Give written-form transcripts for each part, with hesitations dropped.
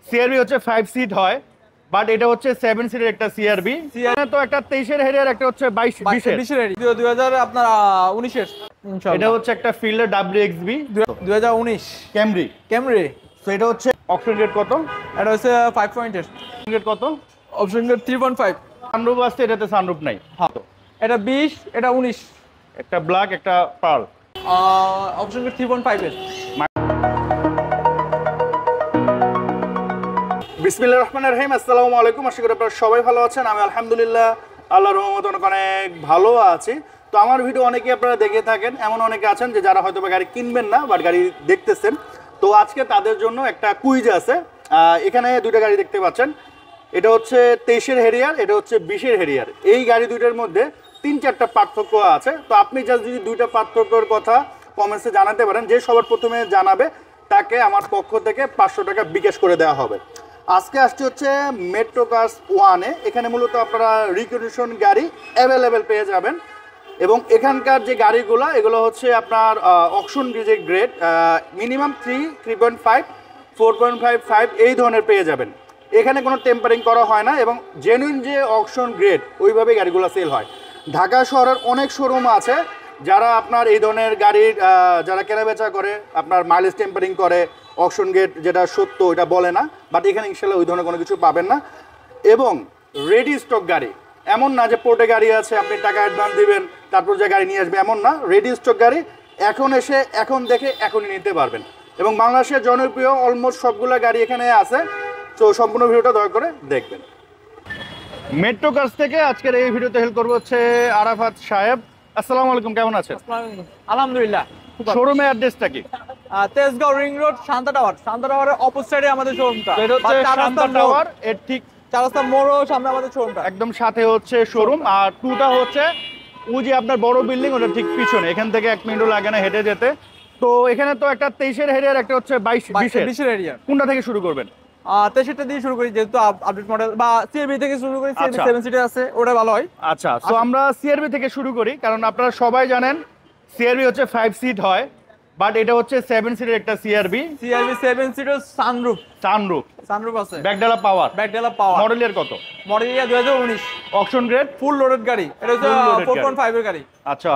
CRB হচ্ছে 5 seat হয়, but এটা হচ্ছে 7 সিটের একটা সিআরবি। তো একটা 23 এর হেরিয়ার, একটা হচ্ছে 22 20 এর 2000 আপনার 19 এর ইনশাআল্লাহ। এটা হচ্ছে একটা ফিল্ডার WXB 2019 ক্যামরি। ক্যামরি। তো এটা হচ্ছে অপশন রেট কত? এটা হচ্ছে 5 পয়েন্টের। রেট কত? Option rate 3.5। সানরুফ আছে, এটাতে সানরুফ নাই। হ্যাঁ, এটা 20, এটা 19। একটা ব্ল্যাক, একটা পার্ল। অপশন রেট 3.5 এর। বিসমিল্লাহির রহমানির রহিম। আসসালামু আলাইকুম। আশা করি আপনারা সবাই ভালো আছেন। আমি আলহামদুলিল্লাহ আল্লাহর রহমতে অনেক ভালো আছি। তো আমার ভিডিও অনেকেই আপনারা দেখে থাকেন, এমন অনেকে আছেন যে যারা হয়তো গাড়ি কিনবেন না বাট গাড়ি দেখতেছেন। তো আজকে তাদের জন্য একটা কুইজ আছে। এখানে দুইটা গাড়ি দেখতে পাচ্ছেন, এটা হচ্ছে 23 এর হেরিয়ার, এটা হচ্ছে 20 এর হেরিয়ার। এই গাড়ি দুইটার মধ্যে 3-4টা পার্থক্য আছে। তো আপনি জাস্ট যদি দুইটা পার্থক্যের কথা কমেন্টসে জানাতে পারেন, যে সবার প্রথমে জানাবে তাকে আমার পক্ষ থেকে 500 টাকা বিকাশ করে দেওয়া হবে। আজকে আসছে হচ্ছে মেট্রো কার্স ওয়ানে। এখানে মূলত আপনারা রিকন্ডিশন গাড়ি অ্যাভেলেবেল পেয়ে যাবেন, এবং এখানকার যে গাড়িগুলো এগুলো হচ্ছে আপনার অকশন যে গ্রেড মিনিমাম 3.5 4.55 এই ধরনের পেয়ে যাবেন। এখানে কোনো টেম্পারিং করা হয় না, এবং জেনুইন যে অকশন গ্রেড ওইভাবে গাড়িগুলো সেল হয়। ঢাকা শহরের অনেক শোরুম আছে যারা আপনার এই ধরনের গাড়ির যারা কেনাবেচা করে, আপনার মাইলেজ টেম্পারিং করে, অকশন গেট যেটা সত্য ওইটা বলে না। বাট এখানে ইনশাল্লাহ ওই ধরনের কোনো কিছু পাবেন না। এবং রেডি স্টক গাড়ি, এমন না যে পোর্টে গাড়ি আছে আপনি টাকা অ্যাডভান্স দিবেন তারপর যে গাড়ি নিয়ে আসবে, এমন না। রেডি স্টক গাড়ি এখন এসে এখন দেখে এখনই নিতে পারবেন। এবং বাংলাদেশের জনপ্রিয় অলমোস্ট সবগুলো গাড়ি এখানে আছে। তো সম্পূর্ণ ভিডিওটা দয়া করে দেখবেন। মেট্রো কার্স থেকে আজকের এই ভিডিওতে হেল্প করবো হচ্ছে আরাফাত সাহেব। আসসালামু আলাইকুম, কেমন আছেন? আলহামদুলিল্লাহ। শোরুমের অ্যাড্রেসটা কি? Tejgaon ring road, Shanta tower. Shanta টাওয়ারের অপোজিট সাইডে আমাদের শোরুমটা। এটা হচ্ছে শান্তা টাওয়ার, এর ঠিক 4 রাস্তা মোড়ও সামনে আমাদের শোরুমটা। একদম সাথে হচ্ছে শোরুম। আর টুটা হচ্ছে ওই যে আপনার বড় বিল্ডিং, ওটা ঠিক পিছনে। এখান থেকে 1 মিনিটও লাগে না হেঁটে যেতে। তো এখানে তো একটা 23 এর হেরিয়ার, একটা হচ্ছে 22 এর এরিয়া। কোনটা থেকে শুরু করবেন? 23টা দিয়ে শুরু করি, যেহেতু আপডেট মডেল, বা সিআরবি থেকে শুরু করি। সিআরবি 7 সিটার আছে, ওটা ভালো হয়। আচ্ছা, তো আমরা সিআরবি থেকে শুরু করি, কারণ আপনারা সবাই জানেন সিআরবি হচ্ছে 5 সিট হয়, বাট এটা হচ্ছে 7 সিটের একটা CRV. CRV 7 seater sunroof. Sunroof আছে। ব্যাকডালা পাওয়ার। মডেল ইয়ার কত? Model year 2019। Auction grade, full loaded গাড়ি। এটা হচ্ছে 4.5 এর গাড়ি। আচ্ছা,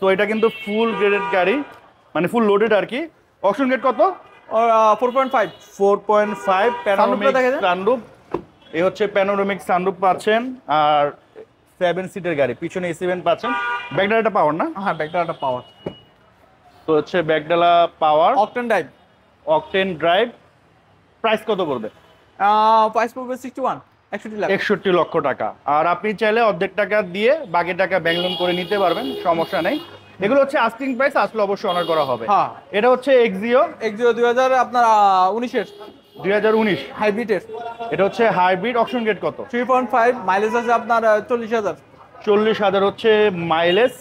তো এটা কিন্তু ফুল গ্রেডেড গাড়ি, মানে ফুল লোডেড আর কি। অকশন গ্রেড কত? 4.5 প্যানোরামিক সানরুফ। এই হচ্ছে প্যানোরামিক সানরুফ পাচ্ছেন, আর 7 সিটের গাড়ি, পিছনে A7 পাচ্ছেন। ব্যাকডালাটা পাওয়ার না? হ্যাঁ, ব্যাকডালাটা পাওয়ার। তো হচ্ছে ব্যাকডালা পাওয়ার, অকটেন ড্রাইভ। প্রাইস কত পড়বে? প্রাইস পড়বে 61 লক্ষ টাকা। আর আপনি চাইলে অর্ধেক টাকা দিয়ে বাকি টাকা ব্যাংক লোন করে নিতে পারবেন, সমস্যা নেই। এগুলো হচ্ছে আস্কিং প্রাইস, আসলে অবশ্যই অনার করা হবে। হ্যাঁ, এটা হচ্ছে এক্সিও 2000 আপনার 19 এর 2019 হাইব্রিডের। এটা হচ্ছে হাইব্রিড। অকশন গ্রেড কত? 3.5। মাইলেজ আছে আপনার 40,000 হচ্ছে মাইলেজ।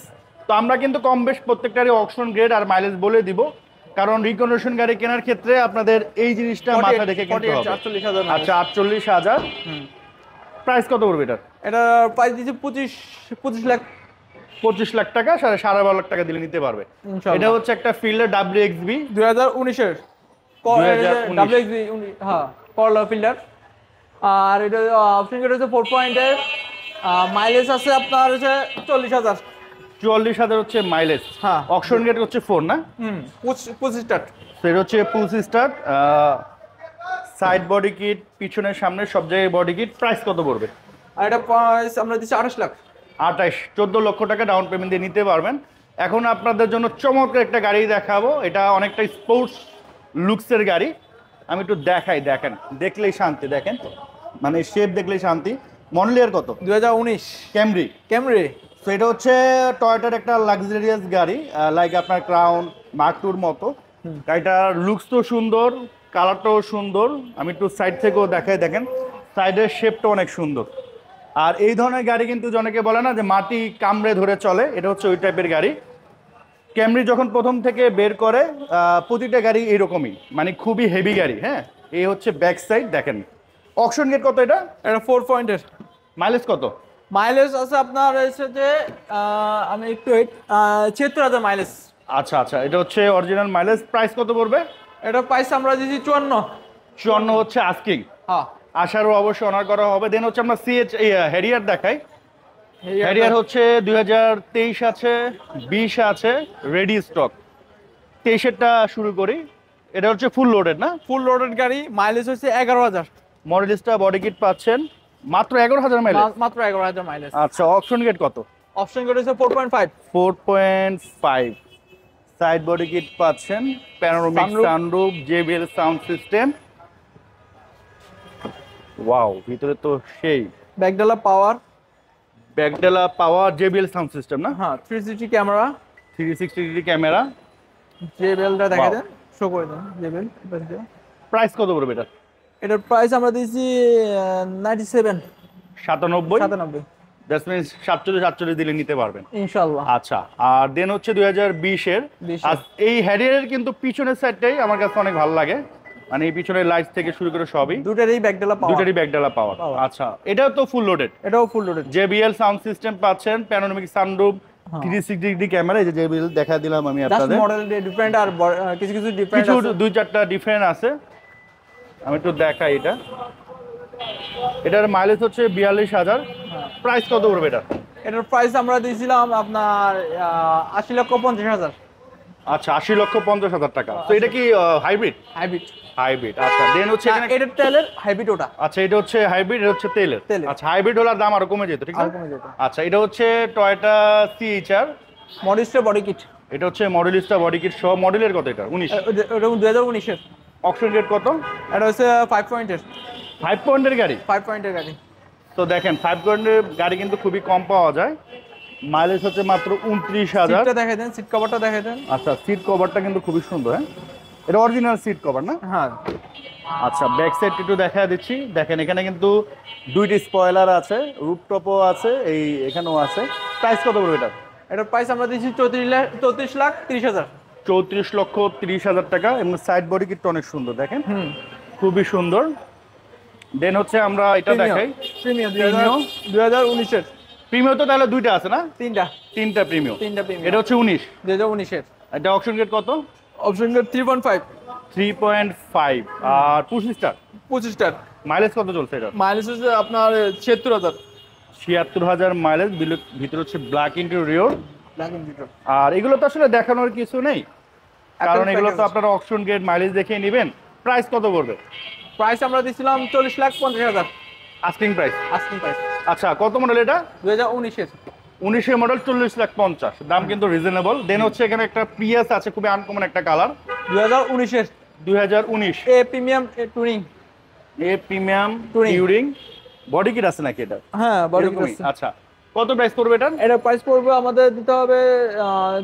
তো আমরা কিন্তু কম বেশ প্রত্যেকটারই অকশন গ্রেড আর মাইলেজ বলে দিব, কারণ রিকন্ডিশন গাড়ি কেনার ক্ষেত্রে আপনাদের এই জিনিসটা মাথায় রেখে কিনতে হবে। 48,000। আচ্ছা, 48,000। প্রাইস কত পড়বে এটা? এটা প্রাইস দিচ্ছে 25 লাখ। 25 লাখ টাকা, 12.5 লাখ টাকা দিলে নিতে পারবে। এটা হচ্ছে একটা ফিল্ডার WXB 2019 এর। WXB, হ্যাঁ, করলা ফিল্ডার। আর এটা অপশন গেট হচ্ছে 4 এর। মাইলেজ আছে আপনার হচ্ছে 40,000। 44,000 হচ্ছে মাইলেজ। হ্যাঁ, অকশন গেট হচ্ছে 4 না? 25 স্টার্ট। সেটা হচ্ছে 25 স্টার্ট। সাইড বডি কিট, পিছনের সামনে সব জায়গায় বডি কিট। প্রাইস কত পড়বে? আর এটা প্রাইস আমরা দিচ্ছি 28 লাখ। 14 লক্ষ টাকা ডাউন পেমেন্ট দিয়ে নিতে পারবেন। এখন আপনাদের জন্য চমৎকার একটা গাড়ি দেখাবো। এটা অনেকটা স্পোর্টস লুকসের গাড়ি। আমি একটু দেখাই, দেখেন, দেখলেই শান্তি। দেখেন, মানে শেপ দেখলেই শান্তি। মডেল ইয়ার কত? 2019 ক্যামরি। তো এটা হচ্ছে টয়োটার একটা লাক্সারিয়াস গাড়ি, লাইক আপনার ক্রাউন, মার্ক টুর মতো। গাড়িটার লুকস তো সুন্দর, কালারটাও সুন্দর। আমি একটু সাইড থেকেও দেখাই, দেখেন সাইডের শেপটা অনেক সুন্দর। আর এই ধরনের গাড়ি কিন্তু অনেকে বলে না যে মাটি কামড়ে ধরে চলে, এটা হচ্ছে ওই টাইপের গাড়ি। ক্যামরি যখন প্রথম থেকে বের করে প্রতিটা গাড়ি এরকমই, মানে খুবই হেভি গাড়ি। হ্যাঁ, এই হচ্ছে ব্যাক সাইড, দেখেন। অকশন গেট কত এটা? এটা 4 পয়েন্টের। মাইলেজ কত? মাইলেজ আছে আপনার হচ্ছে যে আমি একটু 76,000 মাইলেজ। আচ্ছা, এটা হচ্ছে অরিজিনাল মাইলেজ। প্রাইস কত পড়বে? এটা প্রাইস আমরা দিচ্ছি 54 54 হচ্ছে আস্কিং, হ্যাঁ আশারও অবশ্যই অনার করা হবে। দেন হচ্ছে আমরা সিএচ হ্যারিয়ার দেখাই। হ্যারিয়ার হচ্ছে 2023 আছে, 20 আছে, রেডি স্টক। 23-এরটা শুরু করি। এটা হচ্ছে ফুল লোডেড না? ফুল লোডেড গাড়ি, মাইলেজ হচ্ছে 11,000। মডেলিস্টটা বডি কিট পাচ্ছেন মাত্র 11,000 মাইলেজ। মাত্র 11,000 মাইলেজ। আচ্ছা, অপশন গেট কত? অপশন গেট হচ্ছে 4.5। 4.5। সাইড বডি কিট পাচ্ছেন, panoramic Sunroof। Sunroof, JBL sound system. Wow, ভিতরে তো সেই ব্যাকডালা পাওয়ার। ব্যাকডেলা পাওয়ার, JBL সাউন্ড সিস্টেম না? হ্যাঁ 360 ক্যামেরা। 360 degree camera. জেবেলটা দেখা Wow। দেন, শো করে দেন জেবেল। প্রাইস কত পড়বে এটা? এটার প্রাইস আমরা দিয়েছি 97। 97। 97 দ্যাটস মিন্স 47 দিলে নিতে পারবেন। ইনশাআল্লাহ। আচ্ছা, আর দেন হচ্ছে 2020-এর। 20 আর এই হ্যারিয়ারের কিন্তু পিছনের সাইডটাই আমার কাছে অনেক ভালো লাগে, মানে এই পিছনের লাইটস থেকে শুরু করে সবই দুটারই ব্যাকডালা পাওয়ার। দুটারই ব্যাকডালা পাওয়ার। Power। আচ্ছা, এটাও তো ফুল লোডেড। এটাও full loaded. JBL sound system পাচ্ছেন, প্যানোরামিক সানরুফ, হ্যাঁ। 360 ডিগ্রি ক্যামেরা। এই যে JBL দেখা দিলাম আমি জাস্ট আপনাদের। মডেল ডিফারেন্ট আর কিছু কিছু ডিফারেন্ট কিছু আছে। 2-4টা ডিফারেন্ট আছে, আমি একটু দেখাই এটা। এটার মাইলেজ হচ্ছে 42,000। প্রাইস কত পড়বে এটা? এটার প্রাইস আমরা দিয়েছিলাম আপনার 80,50,000। আচ্ছা, 80,50,000 টাকা। তো এটা কি হাইব্রিড? হাইব্রিড। হাইব্রিড। আচ্ছা, দেন হচ্ছে এখানে এটার তেলের হাইব্রিড ওটা। আচ্ছা, এটা হচ্ছে হাইব্রিড, এটা হচ্ছে তেলের। তেলের। আচ্ছা, হাইব্রিড হলে দাম আরো কমে যেত, ঠিক আর আছে? কমে যেত। আচ্ছা, এটা হচ্ছে টয়োটা CHR। মডিস্টার বডি কিট। এটা হচ্ছে মডেলিস্টা বডি কিট সহ। মডেলের কত এটা? 19। ওটা 2019 এর। অপশন রেট কত? এটা হচ্ছে 5 পয়েন্টের। 5 পয়েন্টের গাড়ি। 5 পয়েন্টের গাড়ি। তো দেখেন 5 পয়েন্টের গাড়ি কিন্তু খুবই কম পাওয়া যায়। মাইলেজ হচ্ছে মাত্র 29,000। সিটটা দেখাই দেন, সিট কভারটা দেখাই দেন। আচ্ছা, সিট কভারটা কিন্তু খুবই সুন্দর। হ্যাঁ, এটা অরিজিনাল সিট কভার না? হ্যাঁ। আচ্ছা, ব্যাক সাইড একটু দেখা দিচ্ছি। দেখেন এখানে কিন্তু 2টি স্পয়লার আছে, রুফটপও আছে, এই এখানেও আছে। প্রাইস কত পড়বে এটা? এটার প্রাইস আমরা দিয়েছি 34,30,000। 34,30,000 টাকা। এবং সাইড বডি কিটটা অনেক সুন্দর, দেখেন হুম। খুবই সুন্দর। দেন হচ্ছে আমরা এটা দেখাই। Premium Premium। 2019 এর। প্রিমিয়াম তো তাহলে দুইটা আছে না? তিনটা প্রিমিয়াম। প্রিমিয়াম। এটা হচ্ছে 19। 2019 এর। এটা অপশন রেট কত? Option gate 3.5। 3.5। আর 25 স্টার। 25 স্টার। মাইলেজ কত চলছে এটা? মাইলেজ হচ্ছে আপনার 76,000। 76,000 মাইলেজ। ভিতরে হচ্ছে ব্ল্যাক ইন্টেরিয়র। Black indicator. আর এগুলো তো আসলে দেখানোর কিছু নেই, কারণ এগুলো তো package। আপনারা অকশন গেট মাইলেজ দেখে নেবেন। প্রাইস কত পড়বে? প্রাইস আমরা দিছিলাম 40,50,000 আস্কিং প্রাইস। Asking price. আচ্ছা, কত মডেল এটা? 2019 এর। 19-এর মডেল, 40,50,000। দাম কিন্তু রিজনেবল। দেন হচ্ছে এখানে একটা প্রিয়াস আছে, খুবই আনকমন একটা কালার। 2019 এর। 2019। এ প্রিমিয়াম টুরিং। এ premium Touring। Touring. Body kit আছে নাকি এটা? হ্যাঁ বডি এরকমই? আচ্ছা, কত প্রাইস পড়বে এটা? এটা প্রাইস পড়বে আমাদের দিতে হবে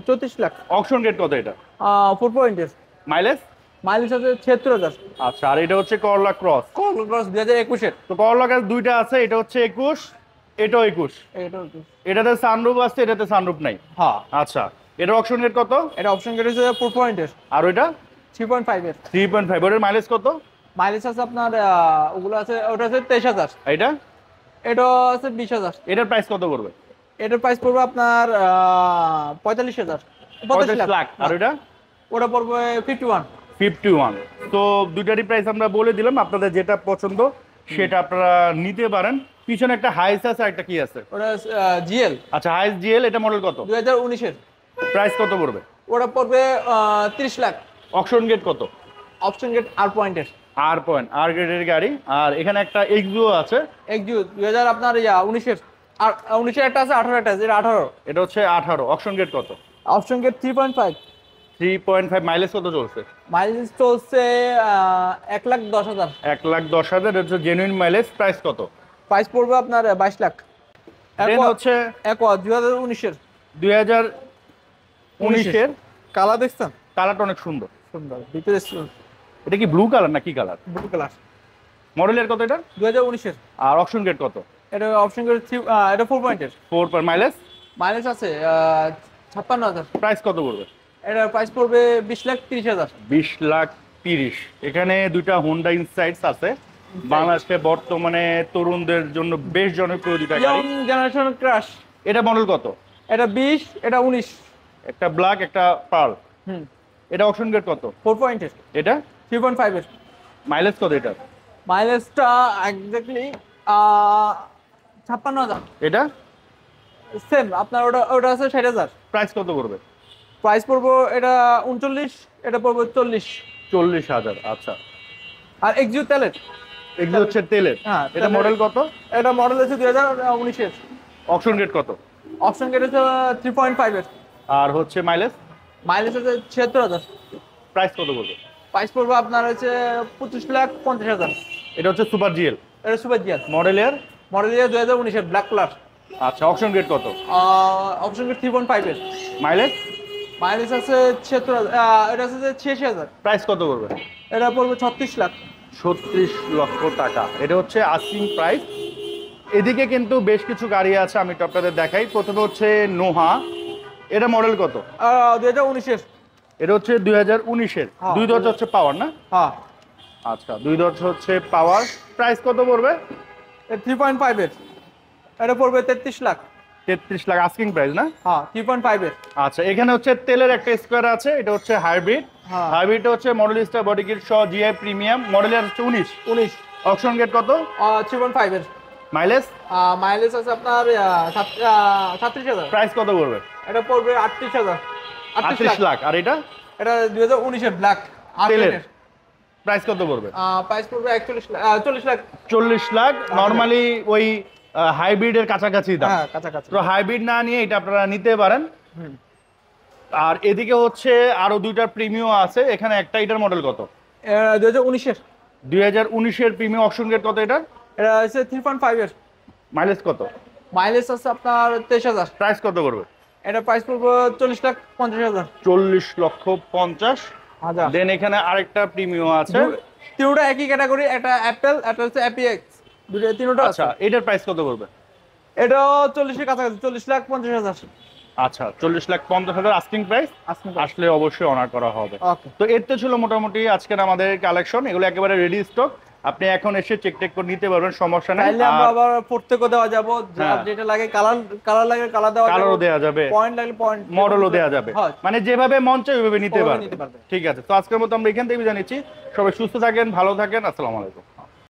34 লাখ। অকশন গেট কত এটা? 4 পয়েন্টের। মাইলেজ? মাইলেজ আছে 76,000। আচ্ছা, আর এটা হচ্ছে করলা ক্রস। কল ক্রস 2021 এর। তো করলা ক্রস দুইটা আছে, এটা হচ্ছে 21, এটাও 21। এটাতে সানরুফ আছে, এটাতে সানরুফ নাই। হ্যাঁ। আচ্ছা, এটা অকশন রেট কত? এটা অপশন গেট হচ্ছে 4 পয়েন্টের। আর ওইটা 3.5 এর। 3.5। ওটার মাইলেজ কত? মাইলেজ আছে আপনার ওগুলো আছে, ওটা আছে 23,000। এটা এটা আছে 20,000। এটার প্রাইস কত পড়বে? এটার প্রাইস পড়বে আপনার 45,000। 45 লাখ। আর ওইটা ওটা পড়বে 51। 51। তো দুইটারই প্রাইস আমরা বলে দিলাম, আপনাদের যেটা পছন্দ সেটা আপনারা নিতে পারেন। পিছনে একটা হাইস আছে, আর একটা কি আছে? ওটা জিএল। আচ্ছা, হাইস GL। এটা মডেল কত? 2019 এর। প্রাইস কত পড়বে? ওটা পড়বে 30 লাখ। অকশন গেট কত? অপশন গেট আর পয়েন্টের। আর পয়েন্ট, আর গ্রেডের গাড়ি। আর এখানে একটা এক্সিও আছে। এক্সিউ 2000 আপনার 19 এর। আর 19 এর একটা আছে, 18 একটা আছে, এটা 18। এটা হচ্ছে 18। অকশন গেট কত? Option gate 3.5। 3.5। মাইলেজ কত চলছে? মাইলেজ চলছে 1,10,000। 1,10,000। এটা হচ্ছে জেনুইন মাইলেজ। প্রাইস কত? প্রাইস পড়বে আপনার 22 লাখ। দেন হচ্ছে একোয়া 2019 এর। 2019-এর। কালার দেখছেন? কালারটা অনেক সুন্দর। সুন্দর ভিতরে এটা কি ব্লু কালার না কি কালার? Blue colour. মডেলের কত এটা? 2019 এর। আর অকশন গেট কত? এটা অপশন গেট এটা 4 পয়েন্টের। 4 মাইলেজ। মাইলেজ আছে 56,000। প্রাইস কত পড়বে? এটার প্রাইস পড়বে 20,30,000। 20,30,000। এখানে দুইটা হোন্ডা ইনসাইটস আছে, বাংলাদেশে বর্তমানে তরুণদের জন্য বেশ জনপ্রিয় দুইটা ইয়ং গাড়ি। Generation crush. এটা মডেল কত? এটা 20, এটা 19। একটা ব্ল্যাক, একটা পার্ল। হুম। এটা অকশন গেট কত? 4 পয়েন্টের। এটা 3.5 এর। মাইলেজ কত এটা? মাইলেজটা এক্স্যাক্টলি 56,000। এটা সেম আপনার ওটা আছে 60,000। প্রাইস কত করবে? প্রাইস পড়বো এটা 39, এটা পড়বো 40। 40,000। আচ্ছা, আর এক্সিউ তেলের, এগুলো হচ্ছে তেলের। হ্যাঁ এটা মডেল কত? এটা মডেল আছে 2019-এর। অপশন রেট কত? অপশন গেট হচ্ছে 3.5 এর। আর হচ্ছে মাইলেজ? মাইলেজ আছে 76,000। প্রাইস কত করবে? প্রাইস পড়বো আপনার হচ্ছে 25,50,000। এটা হচ্ছে সুপার জিএল এটা সুপার জিয়ার মডেল এর। মডেল ইয়ার 2019-এর, ব্ল্যাক কালার। আচ্ছা, অপশন রেট কত? অপশন গেট 3.5 এর। মাইলেজ? মাইলেজ আছে 76,000, এটা আছে 86,000। প্রাইস কত করবে? এটা পড়বে 36 লাখ। 36 লক্ষ টাকা। এটা হচ্ছে আস্কিং প্রাইস। এদিকে কিন্তু বেশ কিছু গাড়ি আছে, আমি একটু আপনাদের দেখাই। প্রথমে হচ্ছে নোহা, এটা মডেল কত? 2019-এর। এটা হচ্ছে 2019-এর। হ্যাঁ। দুই দরজা হচ্ছে পাওয়ার না? হ্যাঁ, আচ্ছা, দুই দরজা হচ্ছে পাওয়ার। প্রাইস কত পড়বে? এটা 3.5 এর। এটা পড়বে 33 লাখ। 33 লাখ আস্কিং প্রাইস না? হ্যাঁ, 3.5 এর। আচ্ছা, এখানে হচ্ছে তেলের একটা স্কোয়ার আছে, এটা হচ্ছে হাইব্রিড। হ্যাঁ। হাইব্রিড হচ্ছে মডেল স্টার বডি কিট সহ জিআই প্রিমিয়াম, মডেলের হচ্ছে 19। অপশন গেট কত? 3.5 এর। মাইলেজ? মাইলেজ আছে আপনার 37,000। প্রাইস কত পড়বে? এটা পড়বে 38,000। 38 লাখ। আর এটা এটা 2019-এর ব্ল্যাক তেলের প্রাইস কত পড়বে? প্রাইস পড়বে 41 লাখ, 40 লাখ। 40 লাখ। নরমালি ওই হাইব্রিডের কাছাকাছি দাম। হ্যাঁ, কাছাকাছি। তো হাইব্রিড না নিয়ে এটা আপনারা নিতে পারেন। হুম। আর এদিকে হচ্ছে আরো দুইটা প্রিমিয়াম আছে। এখানে একটা, এটার মডেল কত? 2019-এর। 2019-এর প্রিমিয়াম। অপশন গেট কত এটা? এটা হচ্ছে 3.5 এর। মাইলেজ কত? মাইলেজ আছে আপনার 23,000। প্রাইস কত করবে? এটা প্রাইস পড়বে 40,50,000। 40 লক্ষ 50 হাজার। দেন এখানে আরেকটা প্রিমিয়াম আছে। তিনটা একই ক্যাটাগরি, একটা অ্যাপেল, একটা হচ্ছে অ্যাপিএক্স, তিনটা আছে। আচ্ছা, এটার প্রাইস কত করবে? এটাও 40-এর কাছাকাছি, 40,50,000। আচ্ছা, 40,50,000 আস্কিং প্রাইস। আসলে অবশ্যই অনার করা হবে। ওকে। তো এর তো ছিল মোটামুটি আজকের আমাদের কালেকশন। এগুলো একেবারে রেডি স্টক, আপনি এখন এসে চেক টেক করে নিতে পারবেন, সমস্যা নেই। তাইলে আমরা আবার প্রত্যেকও দেওয়া যাব, হ্যাঁ। যেটা লাগে কালার লাগে কালার দেওয়া যাবে, কালারও দেওয়া যাবে, পয়েন্ট লাগলে পয়েন্ট, মডেলও দেওয়া যাবে। হয়। মানে যেভাবে মন চায় ওইভাবে নিতে ওইভাবে পারবে। নিতে পারবে। ঠিক আছে, তো আজকের মতো আমরা এখান থেকে বিদায় নিচ্ছি। সবাই সুস্থ থাকেন, ভালো থাকেন। আসসালামু আলাইকুম।